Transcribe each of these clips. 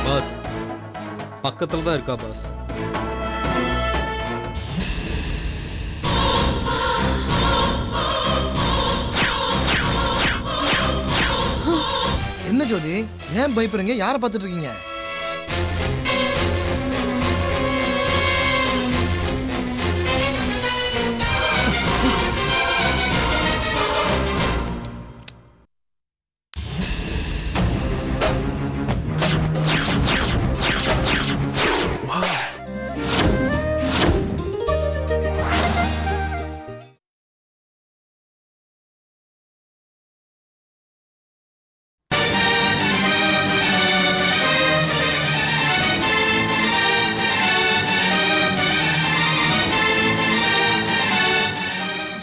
Pass பக்கத்துல தான் இருக்கா பாஸ். என்ன ஜோதி, ஏன் பயப்படுறீங்க? யாரை பார்த்துட்டு இருக்கீங்க?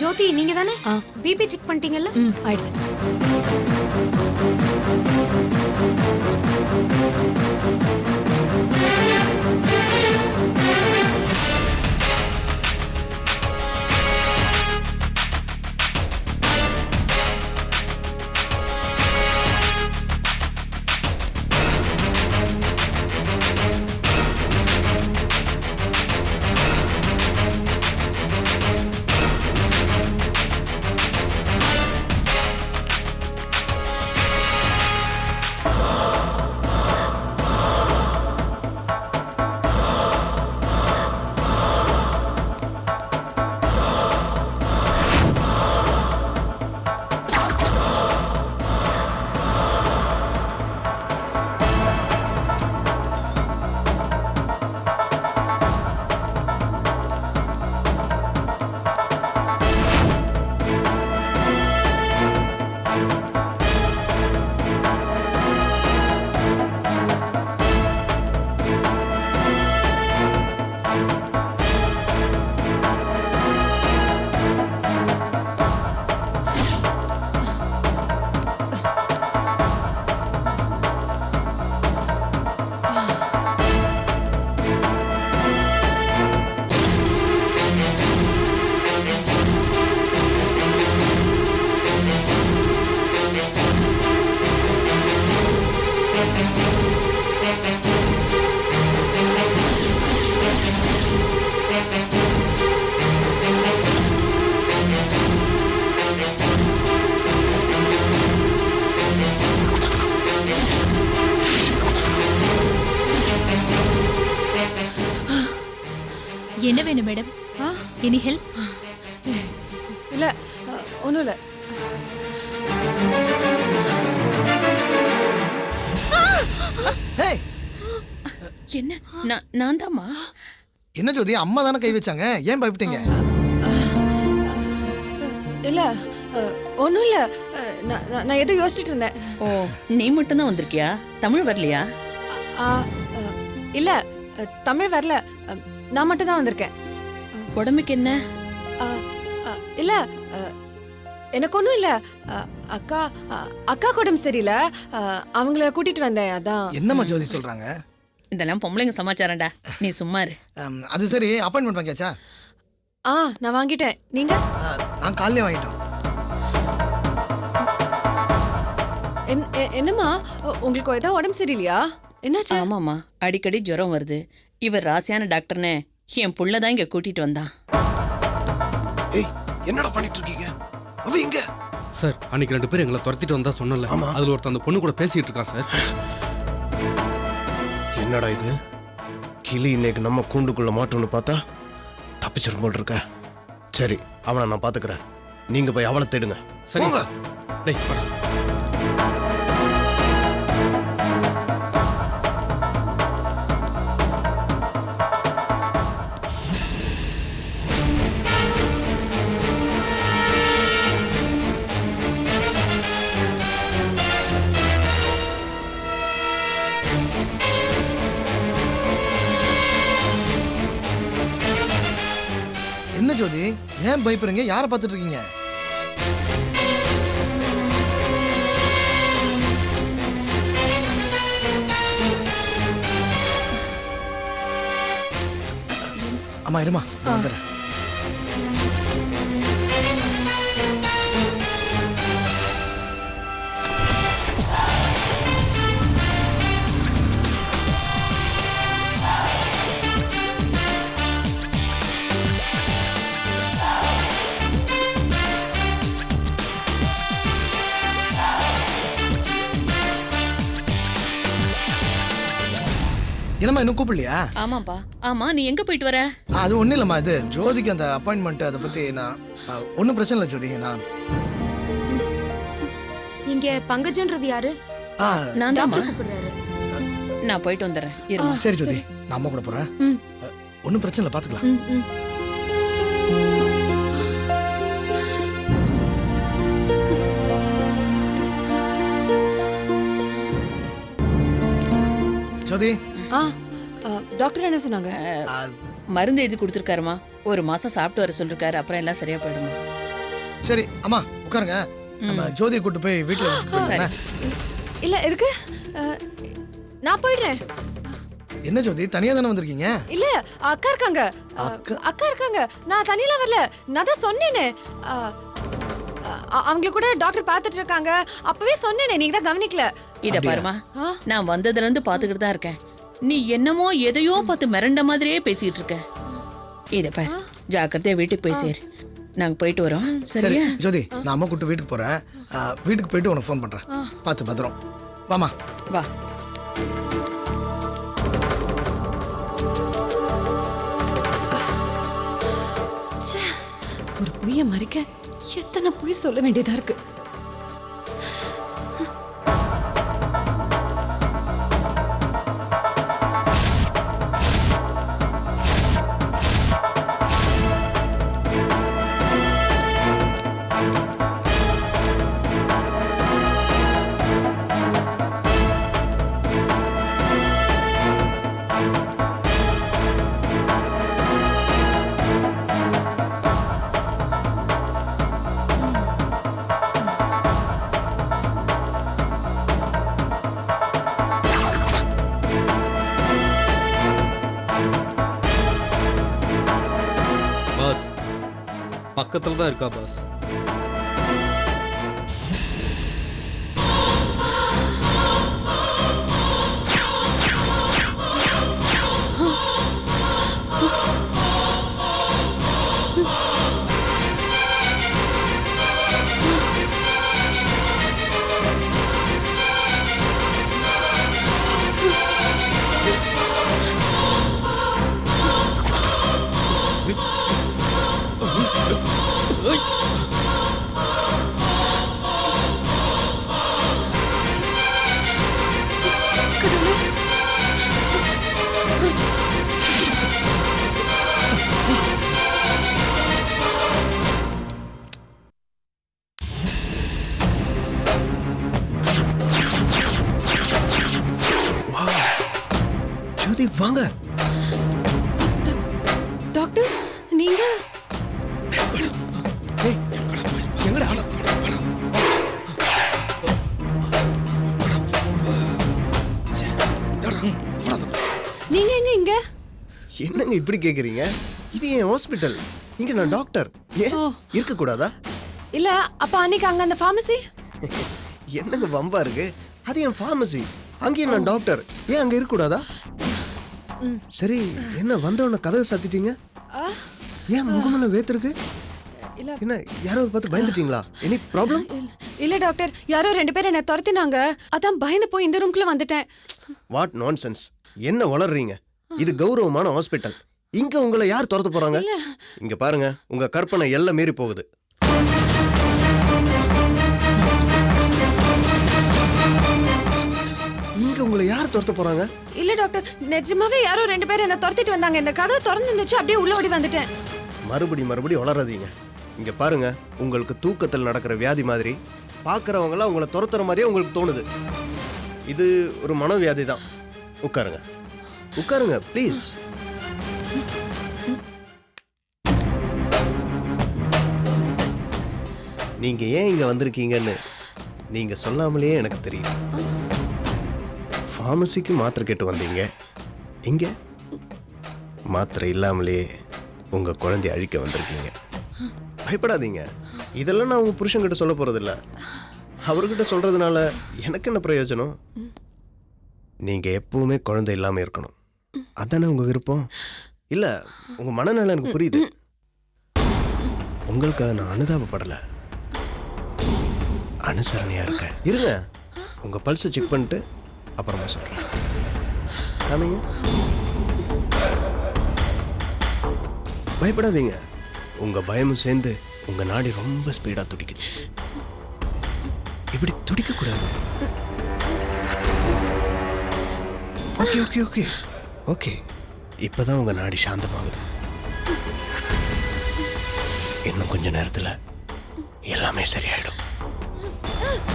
ஜோதி, நீங்க தானே பிபி செக் பண்ணிட்டீங்கல்ல? ஆயிடுச்சு. என்ன வேணும் மேடம்? Any help? இல்ல, ஒண்ணும் இல்ல. என்ன? நான் தாம்மா. என்ன ஜோதி, அம்மா தானே கை வச்சாங்க, ஏன் பயப்பட்டீங்க? இல்ல, ஒண்ணும் இல்ல. நான் எதை யோசிச்சுட்டு இருந்தேன். ஓ, நீ மட்டும் தான் வந்திருக்கியா? தமிழ் வரலையா? இல்ல, தமிழ் வரல. நான் மட்டும் தான் வந்திருக்கேன். உடம்புக்கு என்ன? இல்ல, எனக்கு ஒண்ணும் இல்ல. அக்கா உடம்பு சரியில்லை, அவங்கள கூட்டிட்டு வந்தேன், அதான். என்னம்மா ஜோதி சொல்றாங்க? இதெல்லாம் பொம்பளைங்க சமாச்சாரம்டா, நீ சும்மா இரு. அது சரி, அப்பாயின்மெண்ட் வாங்கியாச்சா? நான் வாங்கிட்டேன். நீங்க? நான் காலையிலே வாங்கிட்டோம். என்னம்மா, உங்களுக்கு ஏதாவது உடம்பு சரியில்லையா? என்னாச்சு? ஆமாம்மா, அடிக்கடி ஜுரம் வருது. இவர் ராசியான டாக்டர்னு என் புள்ளதான் இங்க கூட்டிட்டு வந்தான். ஏய், என்னடா பண்ணிட்டு இருக்கீங்க? அவ எங்க? சார், அன்னைக்கு 2 பேர் எங்களை துரத்திட்டு வந்தா சொன்னல, அதுல ஒருத்தன் அந்த பொண்ணு கூட பேசிட்டு இருக்கான் சார். என்னடா இது? கிளி இன்னைக்கு நம்ம கூண்டுக்குள்ள மாட்டோம்னு பார்த்தா தப்பிச்சிரும் போல் இருக்க. சரி, அவனை நான் பாத்துக்கிறேன். நீங்க போய் அவளை தேடுங்க. சரி சார். டேய் வாடா. என்ன ஜோதி, ஏன் பயப்படுறீங்க? யாரை பார்த்துட்டு இருக்கீங்க? அம்மா இருமா, வந்துடுறேன். என்னம்மா இன்னும் கூப்பிடலையா? ஆமாப்பா. ஆமா, நீ எங்க போயிட்டு வர? அது ஒன்றும் இல்லைம்மா, இது ஜோதிக்கு அந்த அப்பாயின்மெண்ட் அதை பற்றி நான் ஒன்றும் பிரச்சனை இல்லை ஜோதி. நான் இங்க பங்கஜன்றது யாரு? நான் தான் டாக்டர் கூப்பிடுறாரு. நான் போயிட்டு வந்துடுறேன். இருமா. சரி ஜோதி, நான் அம்மா கூட போகிறேன். ஒன்றும் பிரச்சனை இல்லை, பார்த்துக்கலாம். ஜோதி, டாக்டர் என்ன சொன்னாங்க? மருந்து எழுதி கொடுத்துருக்காருமா. ஒரு மாசம் சாப்பிட்டு வர சொல்லிருக்காரு. அப்புறம் எல்லாம் சரியா போயிடுமா. சரி அம்மா உட்காருங்க. நம்ம ஜோதியை கூட்டு போய் வீட்டில். இல்ல எதுக்கு? நான் போயிடுறேன். என்ன ஜோதி, தனியா தானே வந்திருக்கீங்க? இல்ல அக்கா இருக்காங்க. அக்கா இருக்காங்க. நான் தனியெல்லாம் வரல. நான் தான் சொன்னேனே. அவங்க கூட டாக்டர் பார்த்துட்டு இருக்காங்க. அப்பவே சொன்னேனே, நீங்க தான் கவனிக்கல. இத பாருமா, நான் வந்ததுல இருந்து பாத்துக்கிட்டு தான் இருக்கேன். நீ என்னமோ எதையோ பார்த்து மிரண்ட மாதிரியே பேசிட்டு இருக்க. இத பாரு, ஜாக்கிரதையா வீட்டுக்கு போய் சேரு. நாங்க போயிட்டு வரோம். சரி சரியா? ஜோதி, நான் அம்மா கூட்டு வீட்டுக்கு போறேன். வீட்டுக்கு போயிட்டு உனக்கு ஃபோன் பண்றேன். பார்த்து பத்திரம் வாமா. வா. ஒரு பொய்ய மறைக்க எத்தனை பொய் சொல்ல வேண்டியதா இருக்கு. பாஸ் பக்கத்துல தான் இருக்கா பாஸ். ஜோதி வாங்க. டாக்டர் நீங்க எங்கடா? நீங்க எங்க இங்க? என்னங்க இப்படி கேக்குறீங்க? இது என் ஹாஸ்பிட்டல். இங்க நான் டாக்டர். ஏன் இருக்க கூடாதா? இல்ல அப்ப அன்னைக்கு அங்க அந்த ஃபார்மசி. என்னங்க வம்பா இருக்கு? அது என் ஃபார்மசி. அங்கேயும் நான் டாக்டர். ஏன் அங்க இருக்க கூடாதா? சரி, என்ன வந்தவன கதவை சாத்திட்டீங்க? ஏன் முகமெல்லாம் வேத்திருக்கு? என்ன யாராவது பார்த்து பயந்துட்டீங்களா? Any problem? இல்ல டாக்டர், யாரோ 2 பேர் என்ன துரத்தினாங்க. அதான் பயந்து போய் இந்த ரூம்க்குள்ள வந்துட்டேன். What nonsense. என்ன வளர்றீங்க? இது கௌரவமான ஹாஸ்பிட்டல். இங்க உங்களை யார் துரத்த போறாங்க? இங்க பாருங்க, உங்க கற்பனை எல்லாம் மீறி போகுது. இங்க உங்களை யார் துரத்த போறாங்க? இல்ல டாக்டர், நிஜமாவே யாரோ 2 பேர் என்ன துரத்திட்டு வந்தாங்க. இந்த கதவு திறந்து இருந்துச்சு, அப்படியே உள்ள ஓடி வந்துட்டேன். மறுபடி வளராதீங்க. இங்க பாருங்க, உங்களுக்கு தூக்கத்தில் நடக்கிற வியாதி மாதிரி பார்க்கறவங்களாம் உங்களை துரத்துற மாதிரியே உங்களுக்கு தோணுது. இது ஒரு மனவியாதி தான். உட்காருங்க ப்ளீஸ். நீங்க ஏன் இங்க வந்திருக்கீங்கன்னு நீங்க சொல்லாமலேயே எனக்கு தெரியும். ஃபார்மசிக்கு மாத்திரை கேட்டு வந்தீங்க. இங்க மாத்திரை இல்லாமலே உங்க குழந்தைய அழிக்க வந்திருக்கீங்க. பயப்படாதீங்க. இதெல்லாம் நான் உங்க புருஷன்கிட்ட சொல்ல போறதில்ல. அவர்கிட்ட சொல்றதுனால எனக்கு என்ன பிரயோஜனம்? நீங்க எப்பவுமே குழந்தை இல்லாம இருக்கணும். அதானே உங்க விருப்பம்? இல்ல, உங்க மனநலம் எனக்கு புரியுது. உங்களுக்காக நான் அனுதாபப்படல, அனுசரணையா இருக்கேன். இருங்க, உங்க பல்ஸை செக் பண்ணிட்டு அப்புறமா சொல்றேன். காமிங்க. பயப்படாதீங்க. உங்க பயமும் சேர்ந்து உங்க நாடி ரொம்ப ஸ்பீடா துடிக்குது. இப்படி துடிக்க கூடாது. Okay okay okay okay. இப்பதான் உங்க நாடி சாந்தமாகுது. இன்னும் கொஞ்ச நேரத்துல எல்லாமே சரியாயிடும்.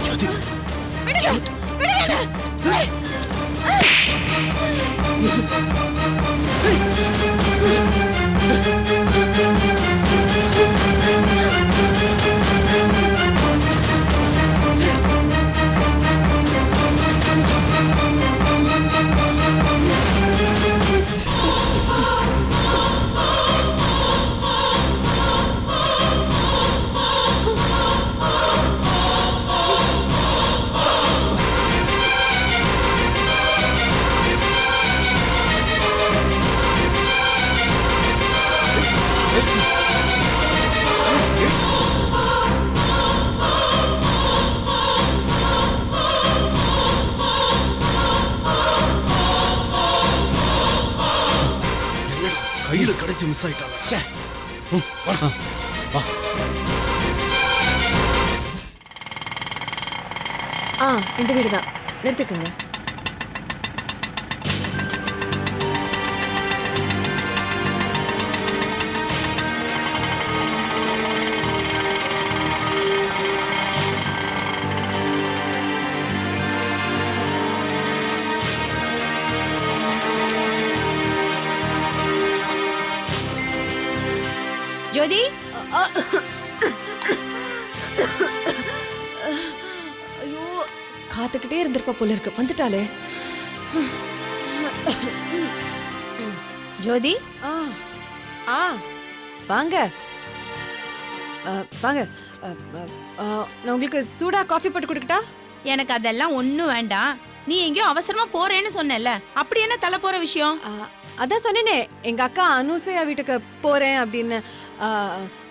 ஜோதி, கையில கிடைச்சு மிஸ் ஆயிட்டாங்க. ச்சே. வா. இந்த வீடு தான், நிறுத்துக்குங்க. ஜோதி, ஐயோ, காத்துக்கிட்டே இருந்திருப்பா போல இருக்கு. வந்துட்டாலே. ஜோதி, ஆ ஆ வாங்க. வாங்க. நான் உங்களுக்கு சூடா காஃபி போட்டு கொடுக்கட்டா? எனக்கு அதெல்லாம் ஒண்ணும் வேண்டாம். நீ எங்கேயோ அவசரமா போறேன்னு சொன்னல, அப்படி என்ன தலை போற விஷயம்? அதான் சொன்னேனே, எங்க அக்கா அனுசூயா வீட்டுக்கு போறேன் அப்படின்னு.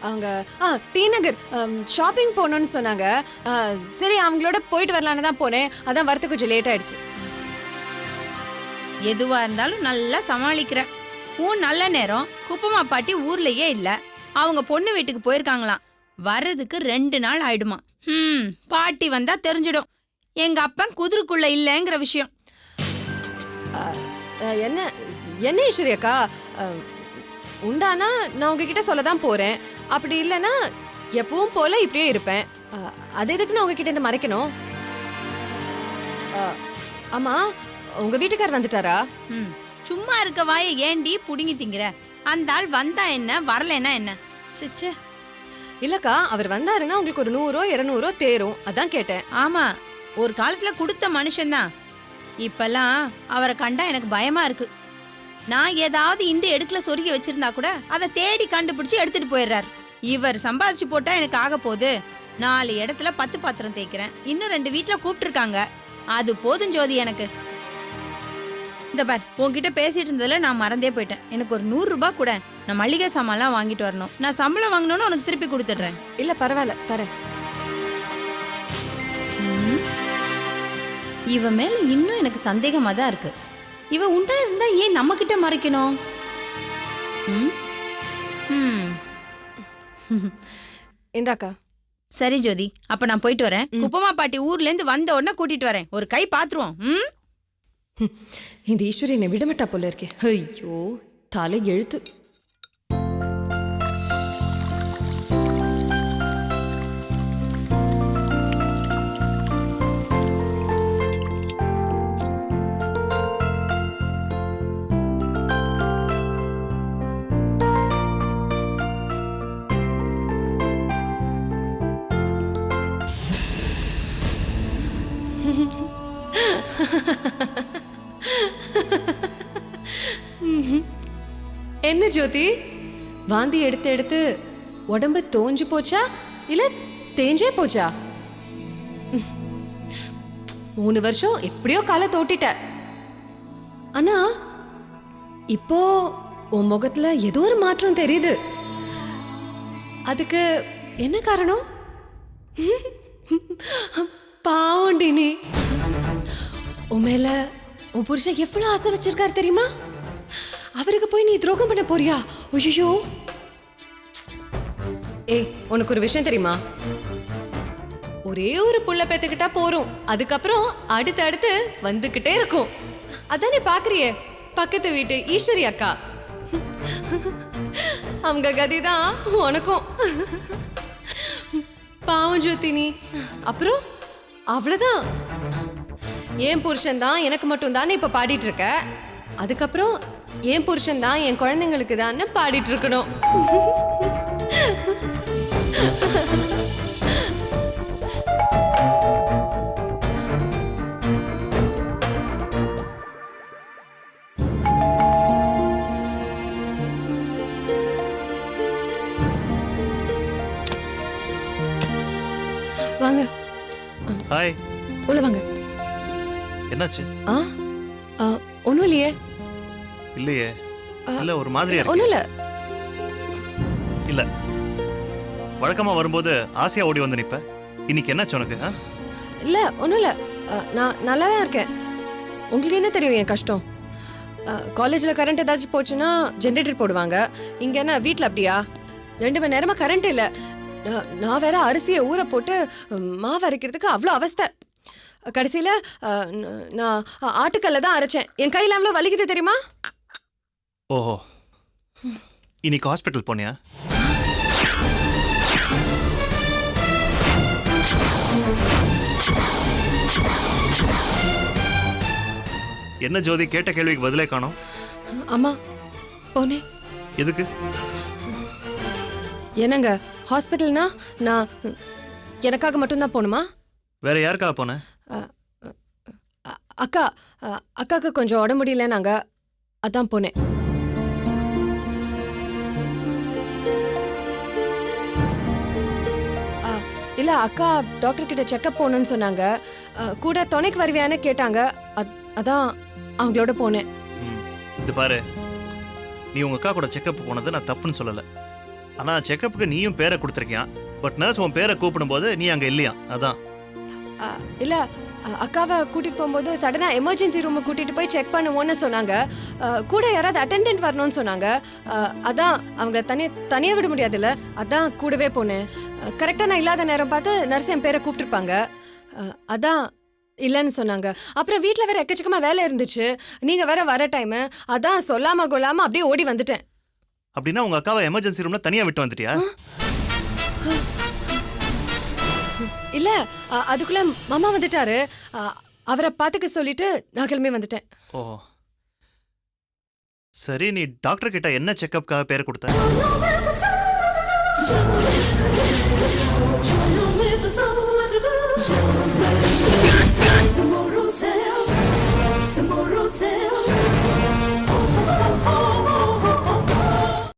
அவங்க டி நகர் ஷாப்பிங் போகணும்னு சொன்னாங்க. சரி, அவங்களோட போயிட்டு வரலான்னு தான் போனேன். அதான் வரது கொஞ்சம் லேட் ஆயிடுச்சு. எதுவா இருந்தாலும் நல்லா சமாளிக்கிற. உன் நல்ல நேரம் குப்பமா பாட்டி ஊர்லயே இல்ல, அவங்க பொண்ணு வீட்டுக்கு போயிருக்காங்களாம். வர்றதுக்கு 2 நாள் ஆயிடுமா. பாட்டி வந்தா தெரிஞ்சிடும் எங்க அப்பன் குதிரைக்குள்ள இல்லைங்கிற விஷயம். என்ன என்ன ஈஸ்வரி அக்கா, உண்டானா நான் உங்ககிட்ட சொல்ல தான் போறேன். அப்படி இல்லைன்னா எப்பவும் போல இப்படியே இருப்பேன். அது எதுக்கு நான் உங்ககிட்ட இருந்து மறைக்கணும்? ஆமா, உங்க வீட்டுக்கார் வந்துட்டாரா? சும்மா இருக்க வாயை ஏண்டி புடுங்கி திங்கிற? அந்த ஆள் வந்தா என்ன, வரலன்னா என்ன? சிச்சே, இல்லக்கா, அவர் வந்தாருன்னா உங்களுக்கு ஒரு 100 200 தேரும். அதான் கேட்டேன். ஆமா, ஒரு காலத்துல கொடுத்த மனுஷன்தான். இப்பெல்லாம் அவரை கண்டா எனக்கு பயமா இருக்கு. நான் ஏதாவது இண்டு எடுக்கல சொருகி வச்சிருந்தா கூட அதை தேடி கண்டுபிடிச்சு எடுத்துட்டு போயிடுறாரு. இவர் சம்பாதிச்சு போட்டா எனக்கு ஆக போகுது. 4 இடத்துல 10 பாத்திரம் தேய்க்கிறேன். இன்னும் 2 வீட்டுல கூப்பிட்டு இருக்காங்க. அது போதும் ஜோதி எனக்கு. இந்த பார், உன்கிட்ட பேசிட்டு இருந்ததுல நான் மறந்தே போயிட்டேன். எனக்கு ஒரு 100 ரூபாய் கூட. நான் மளிகை சாமான்லாம் வாங்கிட்டு வரணும். நான் சம்பளம் வாங்கணும்னு உனக்கு திருப்பி கொடுத்துடுறேன். இல்ல பரவாயில்ல, தரேன். இவ மேல இன்னும் எனக்கு சந்தேகமா தான் இருக்கு. இவ உண்டா இருந்தா ஏன் நம்ம கிட்ட மறைக்கணும்? இந்தாக்கா. சரி ஜோதி, அப்ப நான் போயிட்டு வரேன். குப்பமா பாட்டி ஊர்ல இருந்து வந்த உடனே கூட்டிட்டு வரேன். ஒரு கை பாத்துருவோம். இந்த ஈஸ்வரி என்னை விடமாட்டா போல இருக்கே. ஐயோ, தலை எழுத்து. என்ன ஜோதி, வாந்தி எடுத்து எடுத்து உடம்பு தோஞ்சு போச்சா இல்ல தேஞ்சே போச்சா? 3 வருஷம் எப்படியோ காலை தோட்டிட்ட. ஆனா இப்போ உன் முகத்துல ஏதோ ஒரு மாற்றம் தெரியுது. அதுக்கு என்ன காரணம்? பாவண்டி, நீ உன் மேல உன் புருஷன் எவ்வளவு ஆசை வச்சிருக்காரு தெரியுமா? அவருக்கு போய் நீ துரோகம் பண்ண போறியா? ஐயோ! ஏய், உனக்கு ஒரு விஷயம் தெரியுமா? ஒரே ஒரு புள்ள பெத்துக்கிட்டா போறோம், அதுக்கப்புறம் அடுத்து வந்துகிட்டே இருக்கும். அதான் நீ பாக்குறியே பக்கத்து வீட்டு ஈஸ்வரி அக்கா, அவங்க கதிதான் உனக்கும். பாவம் ஜோதி நீ. அப்புறம் அவ்வளவுதான், என் புருஷன் தான் எனக்கு மட்டும் தான் இப்ப பாடிட்டு இருக்க. அதுக்கப்புறம் என் புருஷன் தான் என் குழந்தைங்களுக்கு தான் பாடிட்டு இருக்கணும். வாங்க, ஹாய். உள்ள வாங்க. என்னாச்சு? ஒன்றும் இல்லையே. இல்லையே. இல்ல, ஒரு மாதிரியா இருக்கு. ஒன்றும் இல்லை. இல்ல, வழக்கமா வரும்போது ஆசையா ஓடி வந்து நிப்ப. இன்னைக்கு என்னாச்சு உனக்கு? இல்லை, ஒன்றும் இல்லை. நான் நல்லா தான் இருக்கேன். உங்களுக்கு என்ன தெரியும் என் கஷ்டம்? காலேஜில் கரண்ட் ஏதாச்சும் போச்சுன்னா ஜென்ரேட்டர் போடுவாங்க. இங்கே என்ன வீட்டில் அப்படியா? 2 மணி நேரமாக கரண்ட் இல்லை. நான் வேற அரிசியை ஊற போட்டு மாவு அரைக்கிறதுக்கு அவ்வளோ அவஸ்தை. கடைசியில் நான் ஆட்டுக்கல்ல தான் அரைச்சேன். என் கையில் அவ்வளோ வலிக்குது தெரியுமா? ஓஹோ, இன்னைக்கு ஹாஸ்பிட்டல் போனியா? என்ன ஜோதி, கேட்ட கேள்விக்கு பதிலே காணோம். ஆமா, போனேன். எதுக்கு? என்னங்க, ஹாஸ்பிட்டல்னா நான் எனக்காக மட்டும்தான் போகணுமா? வேற யாருக்காக போன? அக்காவுக்கு கொஞ்சம் உடம்பு முடியல, நாங்க அதான் போனேன். இல்ல, அக்கா டாக்டர் கிட்ட செக்அப் போகணும்னு சொன்னாங்க. கூட துணைக்கு வருவியான்னு கேட்டாங்க. அதான் அவங்களோட போனேன். இது பாரு, நீ உங்க அக்கா கூட செக்அப் போனது நான் தப்புன்னு சொல்லல. ஆனா செக்கப்புக்கு நீயும் பேரை கொடுத்துருக்கியான். பட் நர்ஸ் உன் பேரை கூப்பிடும்போது நீ அங்க இல்லையா, அதான். இல்ல, அக்காவை கூட்டிட்டு போகும்போது சடனா எமர்ஜென்சி ரூம் கூட்டிட்டு போய் செக் பண்ணுவோன்னு சொன்னாங்க. கூட யாராவது அட்டெண்டன்ட் வரணும்னு சொன்னாங்க. அதான் அவங்க தனியா விட முடியாதுல்ல, அதான் கூடவே போனேன். கரெக்டா நான் இல்லாத நேரம் பார்த்து நர்ஸ் என் பேரை கூப்பிட்டுருப்பாங்க. அதான் இல்லைன்னு சொன்னாங்க. அப்புறம் வீட்டில் வேற எக்கச்சக்கமா வேலை இருந்துச்சு. நீங்க வேற வர டைம், அதான் சொல்லாம கொள்ளாம அப்படியே ஓடி வந்துட்டேன். அப்படின்னா உங்க அக்காவை எமர்ஜென்சி ரூம்ல தனியா விட்டு வந்துட்டியா? இல்ல, அதுக்குள்ள மாமா வந்துட்டாரு. அவரை பாத்துக்க சொல்லிட்டு நான் கிளம்பி வந்துட்டேன். ஓ சரி, நீ டாக்டர் கிட்ட என்ன செக்கப்காக பேர் கொடுத்த?